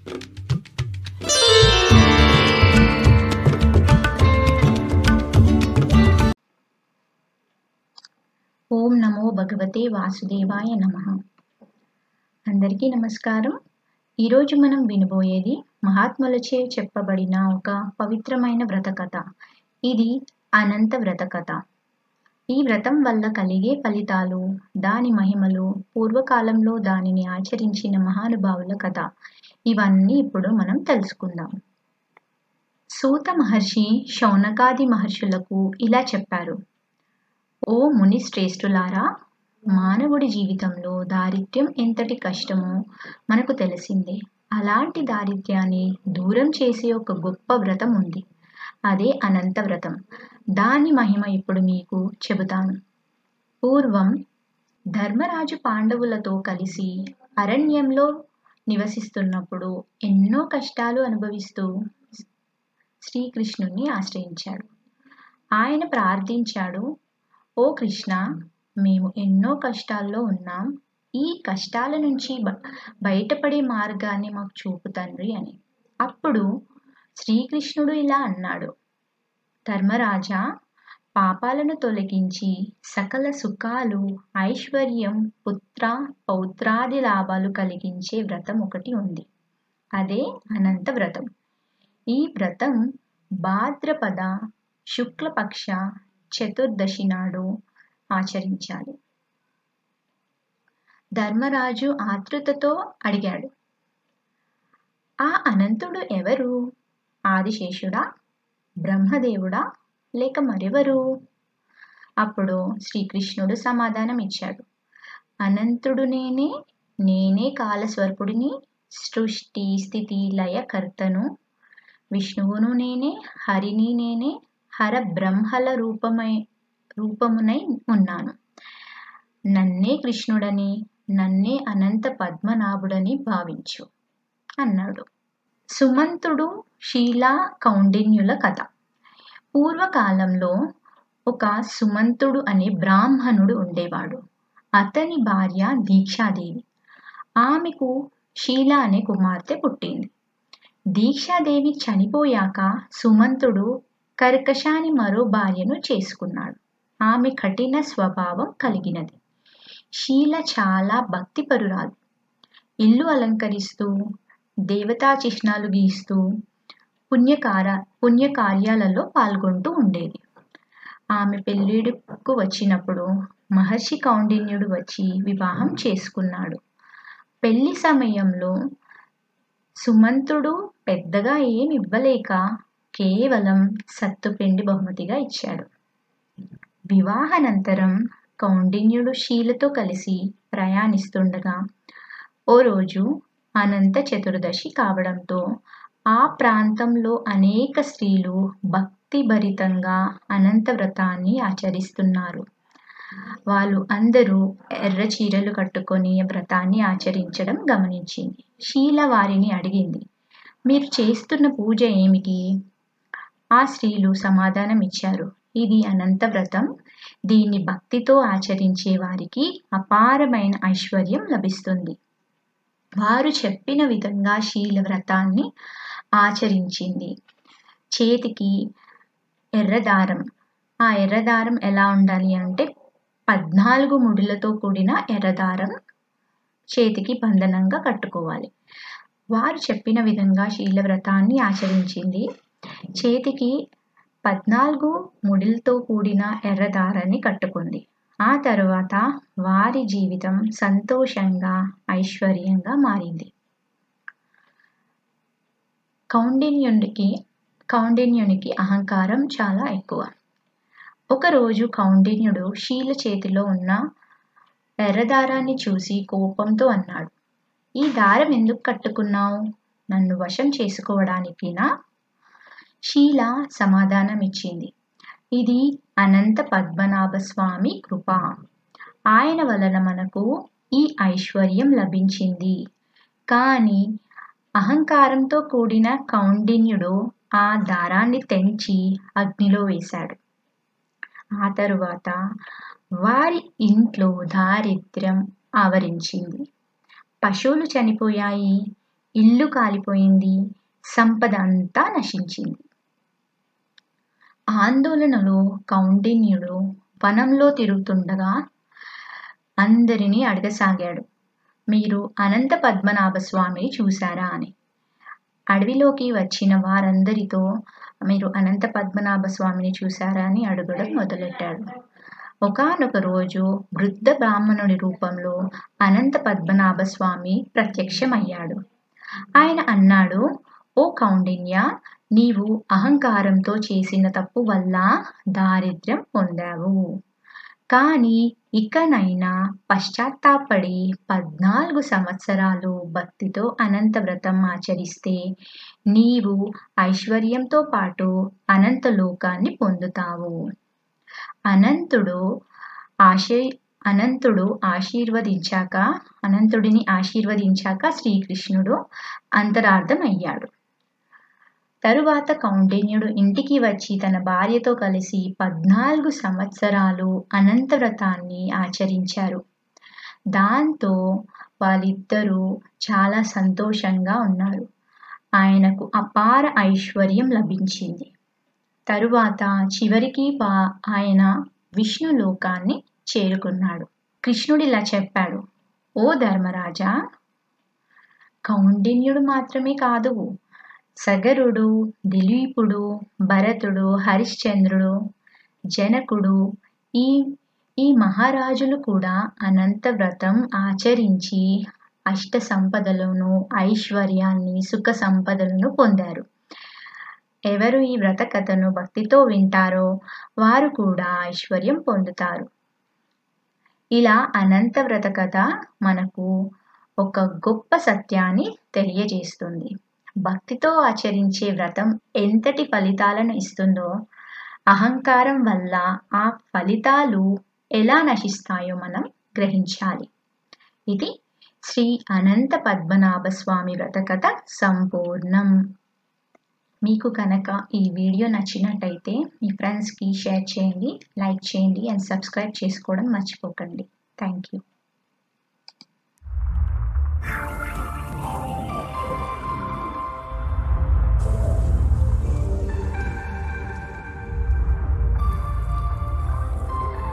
ఓం నమో భగవతే వాసుదేవాయ నమః. అందరికీ నమస్కారం. ఈరోజు మనం వినబోయేది మహాత్ములచే చెప్పబడిన ఒక పవిత్రమైన వ్రత కథ. ఇది అనంత వ్రత కథ. ఈ వ్రతం వల్ల కలిగే ఫలితాలు, దాని మహిమలు, పూర్వకాలంలో దానిని ఆచరించిన మహానుభావుల కథ, ఇవన్నీ ఇప్పుడు మనం తెలుసుకుందాం. సూత మహర్షి శౌనకాది మహర్షులకు ఇలా చెప్పారు: ఓ ముని శ్రేష్ఠులారా, మానవుడి జీవితంలో దారిద్ర్యం ఎంతటి కష్టమో మనకు తెలిసిందే. అలాంటి దారిద్ర్యాన్ని దూరం చేసే ఒక గొప్ప వ్రతం ఉంది. అదే అనంత వ్రతం. దాని మహిమ ఇప్పుడు మీకు చెబుతాను. పూర్వం ధర్మరాజు పాండవులతో కలిసి అరణ్యంలో నివసిస్తున్నప్పుడు ఎన్నో కష్టాలు అనుభవిస్తూ శ్రీకృష్ణుణ్ణి ఆశ్రయించాడు. ఆయన ప్రార్థించాడు: ఓ కృష్ణ, మేము ఎన్నో కష్టాల్లో ఉన్నాం. ఈ కష్టాల నుంచి బయటపడే మార్గాన్ని మాకు చూపు తండ్రి అని. అప్పుడు శ్రీకృష్ణుడు ఇలా అన్నాడు: ధర్మరాజా, పాపాలను తొలగించి సకల సుఖాలు, ఐశ్వర్యం, పుత్ర పౌత్రాది లాభాలు కలిగించే వ్రతం ఒకటి ఉంది. అదే అనంత వ్రతం. ఈ వ్రతం భాద్రపద శుక్లపక్ష చతుర్దశి నాడు ఆచరించాలి. ధర్మరాజు ఆతృతతో అడిగాడు: ఆ అనంతుడు ఎవరు? ఆదిశేషుడా, బ్రహ్మదేవుడా, లేక మరెవరు? అప్పుడు శ్రీకృష్ణుడు సమాధానం ఇచ్చాడు: అనంతుడు నేనే. నేనే కాలస్వరూపుడిని, సృష్టి స్థితి లయ కర్తను. విష్ణువును నేనే, హరిని నేనే, హర బ్రహ్మల రూపమునై ఉన్నాను. నన్నే కృష్ణుడని, నన్నే అనంత పద్మనాభుడని భావించు అన్నాడు. సుమంతుడు శీలా కౌండిన్యుల కథ. పూర్వకాలంలో ఒక సుమంతుడు అనే బ్రాహ్మణుడు ఉండేవాడు. అతని భార్య దీక్షాదేవి. ఆమెకు శీల అనే కుమార్తె పుట్టింది. దీక్షాదేవి చనిపోయాక సుమంతుడు కర్కశాని మరో భార్యను చేసుకున్నాడు. ఆమె కఠిన స్వభావం కలిగినది. శీల చాలా భక్తిపరురాలు. ఇల్లు అలంకరిస్తూ, దేవతా చిహ్నాలు గీస్తూ, పుణ్యకార్యాలలో పాల్గొంటూ ఉండేది. ఆమె పెళ్ళిడుకు వచ్చినప్పుడు మహర్షి కౌండిన్యుడు వచ్చి వివాహం చేసుకున్నాడు. పెళ్లి సమయంలో సుమంతుడు పెద్దగా ఏమి ఇవ్వలేక కేవలం సత్తుపిండి బహుమతిగా ఇచ్చాడు. వివాహానంతరం కౌండిన్యుడు శీలతో కలిసి ప్రయాణిస్తుండగా ఓ రోజు అనంత చతుర్దశి కావడంతో ఆ ప్రాంతంలో అనేక స్త్రీలు భక్తిభరితంగా అనంత వ్రతాన్ని ఆచరిస్తున్నారు. వాళ్ళు అందరూ ఎర్ర చీరలు కట్టుకొని వ్రతాన్ని ఆచరించడం గమనించింది. శీల వారిని అడిగింది: మీరు చేస్తున్న పూజ ఏమిటి? ఆ స్త్రీలు సమాధానం ఇచ్చారు: ఇది అనంత వ్రతం. దీన్ని భక్తితో ఆచరించే వారికి అపారమైన ఐశ్వర్యం లభిస్తుంది. వారు చెప్పిన విధంగా శీల వ్రతాన్ని ఆచరించింది. చేతికి ఎర్రదారం. ఆ ఎర్రదారం ఎలా ఉండాలి అంటే 14 ముడులతో కూడిన ఎర్రదారం చేతికి బంధనంగా కట్టుకోవాలి. వారు చెప్పిన విధంగా శీల వ్రతాన్ని ఆచరించింది. చేతికి 14 ముడులతో కూడిన ఎర్రదారాన్ని కట్టుకుంది. ఆ తరువాత వారి జీవితం సంతోషంగా, ఐశ్వర్యంగా మారింది. కౌండిన్యునికి అహంకారం చాలా ఎక్కువ. ఒకరోజు కౌండిన్యుడు శీల చేతిలో ఉన్న ఎర్రదారాన్ని చూసి కోపంతో అన్నాడు: ఈ దారం ఎందుకు కట్టుకున్నావు? నన్ను వశం చేసుకోవడానికినా? శీల సమాధానం ఇచ్చింది: ఇది అనంత పద్మనాభ స్వామి కృప. ఆయన వలన మనకు ఈ ఐశ్వర్యం లభించింది. కానీ అహంకారంతో కూడిన కౌండిన్యుడు ఆ దారాన్ని తెంచి అగ్నిలో వేశాడు. ఆ తరువాత వారి ఇంట్లో దారిద్ర్యం ఆవరించింది. పశువులు చనిపోయాయి. ఇల్లు కాలిపోయింది, సంపద అంతా నశించింది. ఆందోళనలో కౌండిన్యుడు వనంలో తిరుగుతుండగా అందరినీ అడగసాగాడు, మీరు అనంత పద్మనాభ స్వామిని చూశారా అని. అడవిలోకి వచ్చిన వారందరితో మీరు అనంత పద్మనాభ స్వామిని చూశారా అని అడగడం మొదలెట్టాడు. ఒకానొక రోజు వృద్ధ బ్రాహ్మణుడి రూపంలో అనంత పద్మనాభ స్వామి ప్రత్యక్షమయ్యాడు. ఆయన అన్నాడు, ఓ కౌండిన్య, నీవు అహంకారంతో చేసిన తప్పు వల్ల దారిద్ర్యం పొందావు. కానీ ఇకనైనా పశ్చాత్తాపడి 14 సంవత్సరాలు భక్తితో అనంత వ్రతం ఆచరిస్తే నీవు ఐశ్వర్యంతో పాటు అనంత లోకాన్ని పొందుతావు. అనంతుడిని ఆశీర్వదించాక శ్రీకృష్ణుడు అంతరార్థమయ్యాడు. తరువాత కౌండిన్యుడు ఇంటికి వచ్చి తన భార్యతో కలిసి 14 సంవత్సరాలు అనంత వ్రతాన్ని ఆచరించారు. దాంతో వాళ్ళిద్దరూ చాలా సంతోషంగా ఉన్నారు. ఆయనకు అపార ఐశ్వర్యం లభించింది. తరువాత చివరికి ఆయన విష్ణు లోకాన్ని చేరుకున్నాడు. కృష్ణుడిలా చెప్పాడు, ఓ ధర్మరాజా, కౌండిన్యుడు మాత్రమే కాదు, సగరుడు, దిలీపుడు, భరతుడు, హరిశ్చంద్రుడు, జనకుడు, ఈ మహారాజులు కూడా అనంత వ్రతం ఆచరించి అష్ట సంపదలను, ఐశ్వర్యాన్ని, సుఖ సంపదలను పొందారు. ఎవరు ఈ వ్రత కథను భక్తితో వింటారో వారు కూడా ఐశ్వర్యం పొందుతారు. ఇలా అనంత వ్రత కథ మనకు ఒక గొప్ప సత్యాన్ని తెలియజేస్తుంది. భక్తితో ఆచరించే వ్రతం ఎంతటి ఫలితాలను ఇస్తుందో, అహంకారం వల్ల ఆ ఫలితాలు ఎలా నశిస్తాయో మనం గ్రహించాలి. ఇది శ్రీ అనంత పద్మనాభ స్వామి వ్రత కథ సంపూర్ణం. మీకు కనుక ఈ వీడియో నచ్చినట్టయితే మీ ఫ్రెండ్స్కి షేర్ చేయండి, లైక్ చేయండి అండ్ సబ్స్క్రైబ్ చేసుకోవడం మర్చిపోకండి. Thank you.